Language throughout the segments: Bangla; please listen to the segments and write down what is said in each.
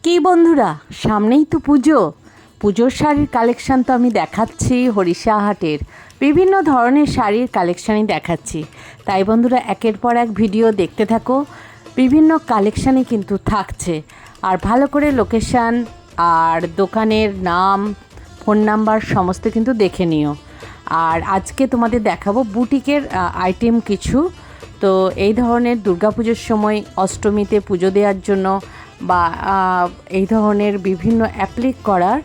কি বন্ধুরা, সামনেই তো পুজো। পুজোর শাড়ির কালেকশান তো আমি দেখাচ্ছি হরিষা হাটের বিভিন্ন ধরনের শাড়ির কালেকশানই দেখাচ্ছি। তাই বন্ধুরা একের পর এক ভিডিও দেখতে থাকো, বিভিন্ন কালেকশানই কিন্তু থাকছে। আর ভালো করে লোকেশান আর দোকানের নাম, ফোন নাম্বার সমস্ত কিন্তু দেখে নিও। আর আজকে তোমাদের দেখাবো বুটিকের আইটেম কিছু। তো এই ধরনের দুর্গাপুজোর সময় অষ্টমীতে পুজো দেওয়ার জন্য বা এই ধরনের বিভিন্ন অ্যাপ্লিক করার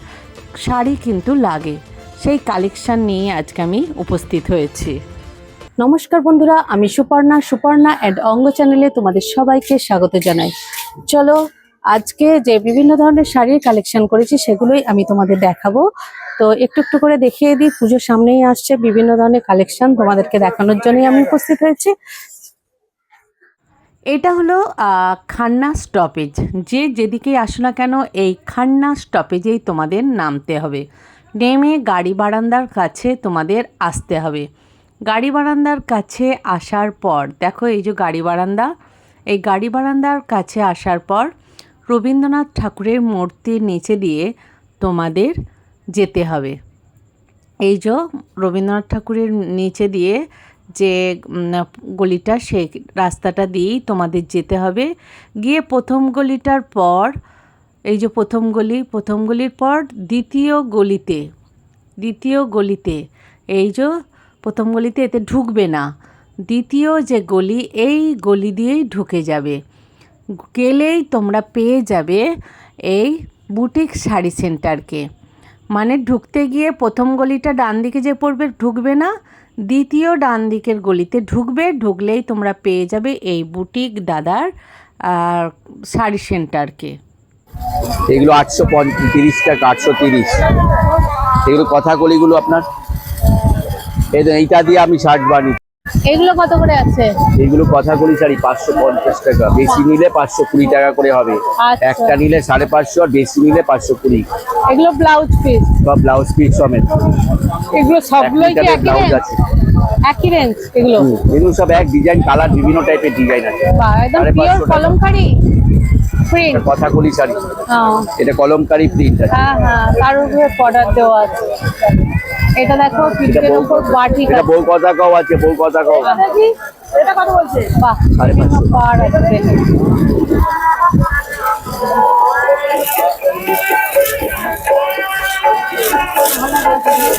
শাড়ি কিন্তু লাগে, সেই কালেকশান নিয়ে আজকে আমি উপস্থিত হয়েছি। নমস্কার বন্ধুরা, আমি সুপর্ণা অ্যান্ড অঙ্গ চ্যানেলে তোমাদের সবাইকে স্বাগত জানাই। চলো আজকে যে বিভিন্ন ধরনের শাড়ির কালেকশন করেছি সেগুলোই আমি তোমাদের দেখাবো। তো একটু একটু করে দেখিয়ে দিই, পুজোর সামনেই আসছে, বিভিন্ন ধরনের কালেকশন তোমাদেরকে দেখানোর জন্যই আমি উপস্থিত হয়েছি। এটা হলো খান্না স্টপেজ। যেদিকেই আসো না কেন এই খান্না স্টপেজেই তোমাদের নামতে হবে। নেমে গাড়ি বারান্দার কাছে তোমাদের আসতে হবে। গাড়ি বারান্দার কাছে আসার পর দেখো এই যে গাড়ি বারান্দা, এই গাড়ি বারান্দার কাছে আসার পর রবীন্দ্রনাথ ঠাকুরের মূর্তির নিচে দিয়ে তোমাদের যেতে হবে। এই যে রবীন্দ্রনাথ ঠাকুরের নিচে দিয়ে যে গলিটা, সেই রাস্তাটা দিয়েই তোমাদের যেতে হবে। গিয়ে প্রথম গলিটার পর এই যে প্রথম গলির পর দ্বিতীয় গলিতে এই যে প্রথম গলিতে এতে ঢুকবে না, দ্বিতীয় যে গলি এই গলি দিয়েই ঢুকে যাবে। গেলেই তোমরা পেয়ে যাবে এই বুটিক শাড়ি সেন্টারকে। মানে ঢুকতে গিয়ে প্রথম গলিটা ডান দিকে যে পড়বে ঢুকবে না, দ্বিতীয় ডান দিকের গলিতে ঢুকবে। ঢুকলেই তোমরা পেয়ে যাবে এই বুটিক দাদার শাড়ি সেন্টারকে। এগুলো 830 টাকা, 830। এগুলো কথাকলিগুলো আপনার এইটা দিয়ে আমি শার্ট বানিয়ে। এগুলো কত করে আছে? এগুলো কথাকলি শাড়ি 550 টাকা, বেশি নিলে 520 টাকা করে হবে। একটা নিলে 550 আর বেশি নিলে 520। এগুলো ব্লাউজ পিস বা ব্লাউজ পিস সমেত। এগুলো সবগুলোই কি একই ব্লাউজ রেঞ্জ? আছে, একই রেঞ্জ এগুলো? এগুলো সব এক ডিজাইন, কালার বিভিন্ন টাইপের ডিজাইন আছে। একদম পিওর কলমকারী প্রিন্ট কথাকলি শাড়ি। এটা কলমকারী প্রিন্ট আছে। হ্যাঁ হ্যাঁ, তার উপরে বর্ডার দেওয়া আছে। এটা দেখো প্রিন্টের উপর বাটিক এটা বউ কথা কও আছে, বউ কথা কও। এটা কত বলছে? বাহ, 550 পার আছে।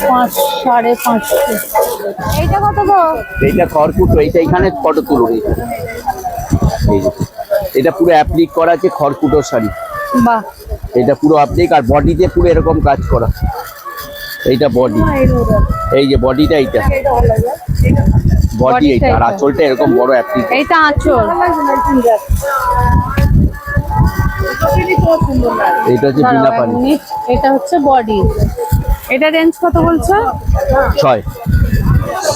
পাঁচ, 550। এইটা কত গো? এইটা খড়কুটো, এইটা এখানে ফটো তুলুন। এই যে এটা পুরো অ্যাপ্লিক করা আছে, খড়কুটো শাড়ি। বাহ, এটা পুরো অ্যাপ্লিক আর বডিতে পুরো এরকম কাজ করা। এইটা বডি, এই যে বডিটা, এইটা বডি, এইটা আর আঁচলটা এরকম বড় অ্যাপ্লিক। এইটা আঁচল। এইটা হচ্ছে বিনা পানি। এটা হচ্ছে বডি। এটা রেঞ্জ কত বলছো? 6।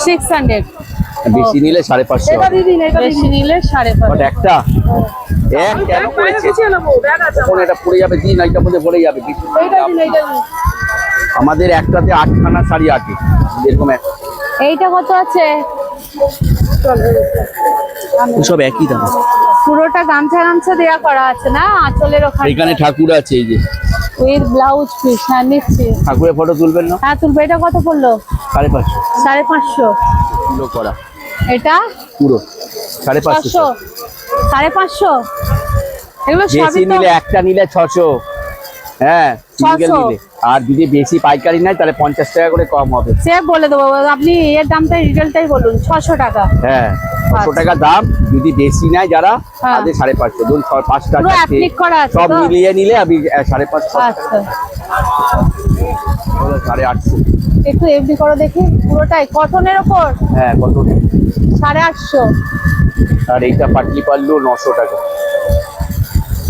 600। বেশি নিলে 550। বেশি নিলে 550। একটা এক কেন করেছে? তখন এটা পড়ে যাবে, দিন এইটা মধ্যে পড়ে যাবে। আমাদের একটাতে 8খানা শাড়ি আছে এরকম। এইটা কত আছে? সব একই দাম। পুরোটা গামছা দেয়া করা আছে না আঁচলের ওখানে? এখানে ঠাকুর আছে, এই যে উইথ ব্লাউজ পিস। হ্যাঁ নিচ্ছি। ঠাকুরের ফটো তুলবেন না? হ্যাঁ তুলবো। এটা কত পড়লো? 550। 550 কিলো করা। এটা পুরো 550। 550। এগুলো বেশি সবই তো নিলে একটা নিলে 600। হ্যাঁ, সিঙ্গেল 600। নিলে। আর যদি বেশি পাইকারি নেয় তাহলে 50 টাকা করে কম হবে। সে বলে দেবো, আপনি এর দামটা রিটেলটাই বলুন। 600 টাকা। হ্যাঁ, 600 টাকা দাম। যদি বেশি নেয় যারা তাদের 550। ধরুন 5টা পুরো অ্যাপ্লিক করা আছে সব তো? মিলিয়ে নিলে আমি 550। আচ্ছা, 850। একটু এফডি করো দেখি। পুরোটাই কটনের ওপর? হ্যাঁ, কত? 850। আর এইটা পাটলি পাল্লু 900 টাকা।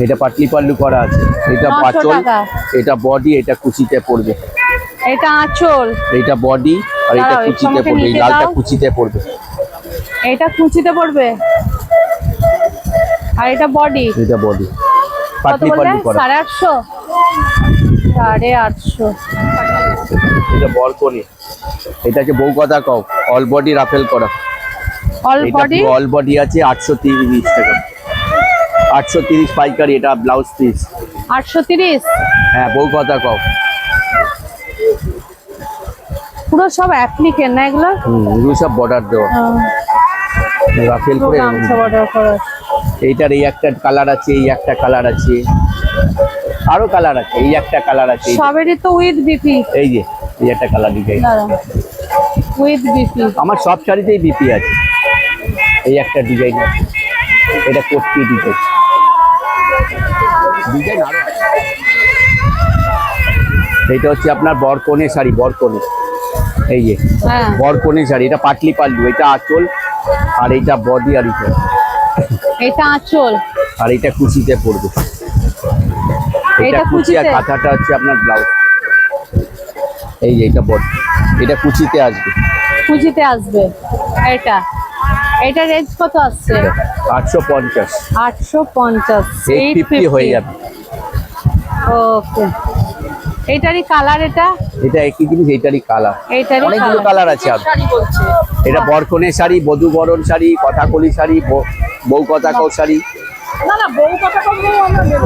এটা পাটলি পাল্লু করা আছে। এটা 900 আঁচল, টাকা। এটা বডি, এটা কুচিতে পড়বে। এটা আঁচল, এইটা বডি আর এটা দাঁড়াও, কুচিতে একসঙ্গে পড়বে। এই নিতে লালটা দাও। কুচিতে পড়বে। এটা কুচিতে পড়বে। আর এটা বডি। এটা বডি কত পাটলি বললে? পাল্লু করা। 850। 850। এটা বরকনি। এটা হচ্ছে বউ কথা কও, অল বডি রাফেল করা। অল এটা বডি অল বডি আছে 830 টাকা। 830 পাইকারি, এটা ব্লাউজ পিস। 830। হ্যাঁ, বউ কথা কও। পুরো সব অ্যাপ্লিকের না এগুলো? এগুলো সব বর্ডার দেওয়া, রাফেল করে। বর্ডার করা। এইটার এই একটা কালার আছে, এই একটা কালার আছে, আরো কালার আছে, এই একটা কালার আছে। সবেরই তো উইথ বিপি। এই যে এই একটা কালার ডিজাইন উইথ বিপি। আমার সব শাড়িতেই বিপি আছে। এই একটা ডিজাইন আছে, এটা কোটি ডিজাইন ডিজাইন আরো আছে। এইটা হচ্ছে আপনার বরকনে শাড়ি, বরকনে। এই যে বরকনে শাড়ি, এটা পাটলি পাল্লু, এটা আঁচল, আর এইটা বডি, আর এটা আঁচল, আর এইটা কুচিতে পড়বে। এটা কুচি, আর কাঁথাটা হচ্ছে আপনার ব্লাউজ। এই যে এটা বডি, এটা কুচিতে আসবে। কুচিতে আসবে। এটা রেঞ্জ কত আসছে? 850। 850, 850 হয়ে যাবে। ওকে। এইটারই কালার, এটা একই জিনিস, এইটারই কালার। অনেকগুলো কালার আছে। আর এটা বরকনে শাড়ি, বধূবরণ শাড়ি, কথাকলি শাড়ি, বউ কথা কও শাড়ি।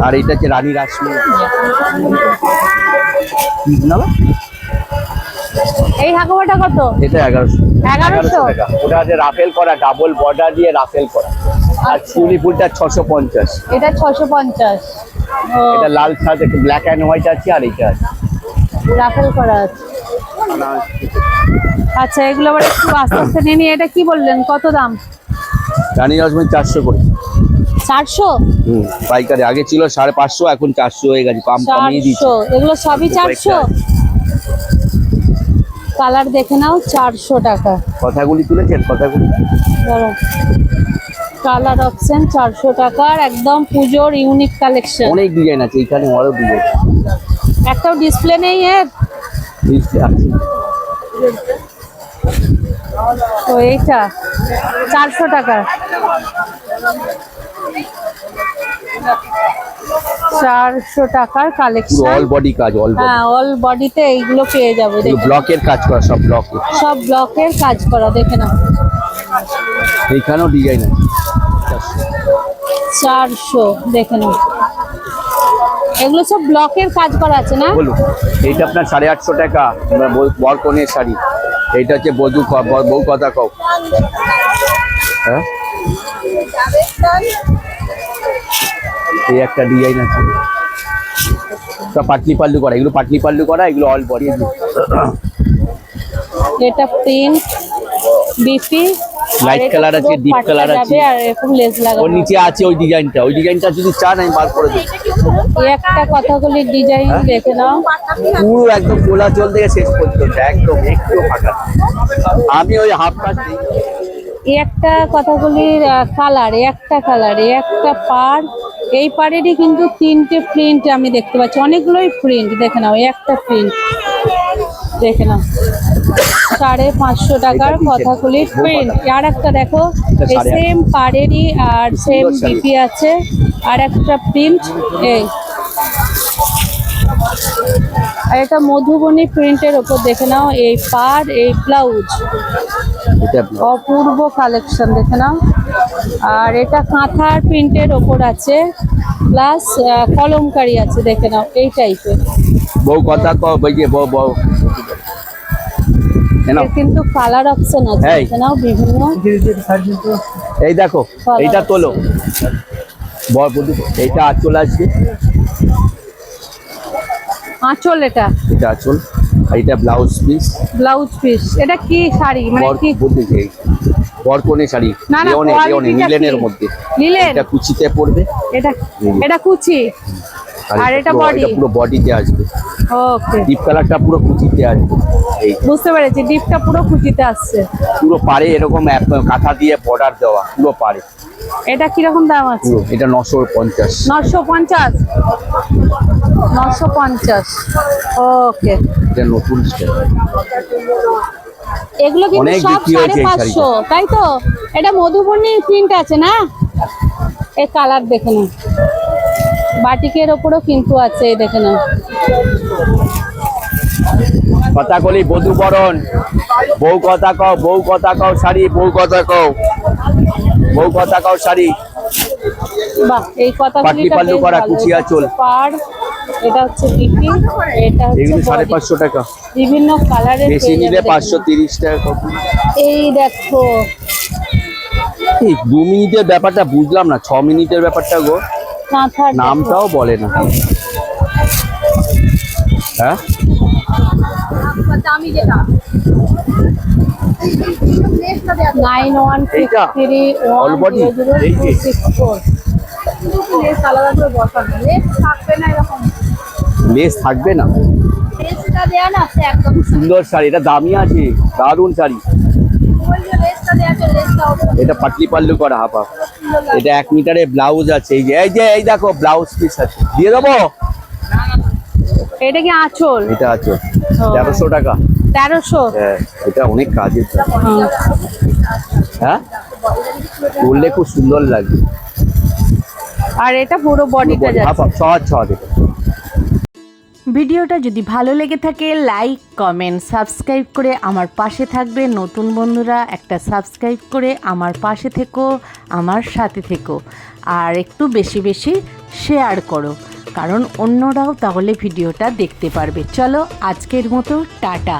আর এটা হচ্ছে রানী রাসমণি। এই হাকুয়াটা কত? এটা 1100 টাকা। ওটা আছে রাফেল করা, ডাবল বর্ডার দিয়ে রাফেল করা। আর শিউলি ফুলটা 650। এটা 650। এটা লাল সাথে একটু ব্ল্যাক এন্ড হোয়াইট আছে, আর এটা আছে রাফেল করা আছে। আচ্ছা, এগুলো আবার একটু আস্তে আস্তে নিয়ে নিয়ে। এটা কি বললেন, কত দাম? রানী রাসমণি 400 করে। 400? পাইকারি আগে ছিল 550, এখন 400 হয়ে গেছে। কমিয়ে দিচ্ছি। এগুলো সবই 400। কালার দেখে নাও, 400 টাকা। কথাগুলি তুলেছেন, কথাগুলি। কালার অপশন 400 টাকার, একদম পুজোর ইউনিক কালেকশন। অনেক ডিজাইন আছে এখানে, আরো ডিজাইন। একটাও ডিসপ্লে নেই এর? ডিসপ্লে আছে। তো এইটা 400 টাকা। 400 টাকার কালেকশন। অল বডি কাজ, অল বডি। হ্যাঁ, অল বডিতে এইগুলো পেয়ে যাবে। ব্লকের কাজ করা, সব ব্লকে, সব ব্লকের কাজ করা। দেখে নাও, এইখানেও ডিজাইন আছে। 400। দেখে নাও, এগুলো সব ব্লকের কাজ করা আছে না? বলুন, এইটা আপনার 850 টাকা, বরকনের শাড়ি। এইটা হচ্ছে বউ কথা কও। হ্যাঁ, এই একটা ডিজাইন আছে, সব পাটলি পাল্লু করা। এগুলো পাটলি পাল্লু করা, এগুলো অল বডি। এটা প্রিন্ট বিপি, লাইট কালার আছে, ডিপ কালার আছে, আর এরকম লেস লাগানো। ওর নিচে আছে ওই ডিজাইনটা যদি চান আমি বার করে দিই। এই একটা কথাগুলি ডিজাইন দেখে নাও, পুরো একদম গোলাচল থেকে শেষ পর্যন্ত একদম একটু ফাঁকা। আমি ওই হাফ কাজ দিই। এই একটা কথাগুলির কালার, এই একটা কালার, এই একটা পার। এই পাড়েরই কিন্তু 3টে প্রিন্ট আমি দেখতে পাচ্ছি, অনেকগুলোই প্রিন্ট। দেখে নাও, এই একটা প্রিন্ট দেখে নাও, 550 টাকার কথাগুলির প্রিন্ট। আর একটা দেখো, এই সেম পাড়েরই, আর সেম বিপি আছে, আর একটা প্রিন্ট। এই আর এটা মধুবনী প্রিন্টের ওপর দেখে নাও, এই পাড়, এই ব্লাউজ, অপূর্ব কালেকশন। দেখে নাও, আর এটা কাঁথার প্রিন্টের ওপর আছে, প্লাস কলমকারি আছে। দেখে নাও, এই টাইপের। বউ কথা কও, বইয়ে বউ কিন্তু কালার অপশন আছে। দেখে নাও, বিভিন্ন। এই দেখো, এইটা তোলো, এইটা আঁচল আছে, আঁচল। এটা আঁচল, আর এটা ব্লাউজ পিস। এটা কি শাড়ি, মানে কি? বরকনে শাড়ি, লিলেনের মধ্যে। এটা কুচিতে পড়বে। এটা কুচি, আর এটা বডি, পুরো বডিতে আসবে। ওকে, ডিপ কালারটা পুরো কুচিতে আসবে। এই বুঝতে পেরেছি, ডিপটা পুরো কুচিতে আসছে। পুরো পাড়ে এরকম কাঁথা দিয়ে বর্ডার দেওয়া, পুরো পাড়ে। এটা কিরকম দাম আছে? এটা 950। 950। 950। ওকে, এটা নতুন স্টাইল। এগুলো কিন্তু সব 550, তাই তো? এটা মধুবনী প্রিন্ট আছে না? এই কালার দেখে নাও, বাটিকের ওপরও কিন্তু আছে। দেখে নাও, কথাকলি, বধূবরণ, বউ কথা কও শাড়ি, বউ কথা কও শাড়ি। বাহ, এই পাটলি কথাগুলিটা পাল্লু বেশ করা ভালো। কুচি এটা আঁচল। হচ্ছে পাড়, এটা হচ্ছে পিপি, এটা হচ্ছে এগুলো body। 550 টাকা। বিভিন্ন কালারের বেশি নিলে 530 টাকা কপি। এই দেখো, এই 2 মিনিটের ব্যাপারটা বুঝলাম না, 6 মিনিটের ব্যাপারটা গো কাঁথার দেখো। নামটাও বলে না। হ্যাঁ দামি যেটা 9153100264। লেস আলাদা করে বসানো, লেস থাকবে না এরকম, লেস থাকবে না। লেসটা দেয়া না সে একদম খুব সুন্দর শাড়ি, এটা দামি আছে, দারুণ শাড়ি। ওই যে লেসটা দেয়া আছে, লেসটা এটা পাটলি পাল্লু করা হাফ হাফ। এটা 1 মিটারে ব্লাউজ আছে, এই দেখো ব্লাউজ পিস আছে, দিয়ে দেবো। এটা কি আঁচল? এটা আছে 1300 টাকা। 1300। হ্যাঁ, এটা অনেক কাজের। হ্যাঁ, পরলে খুব সুন্দর লাগবে। আর এটা পুরো বডিটা হাফ যাচ্ছে। হাফ 6 টাকা। ভিডিওটা যদি ভালো লেগে থাকে লাইক কমেন্ট সাবস্ক্রাইব করে আমার পাশে থাকবে। নতুন বন্ধুরা একটা সাবস্ক্রাইব করে আমার পাশে থেকো, আমার সাথে থেকো, আর একটু বেশি বেশি শেয়ার করো, কারণ অন্যরাও তাহলে ভিডিওটা দেখতে পারবে। চলো আজকের মতো টাটা।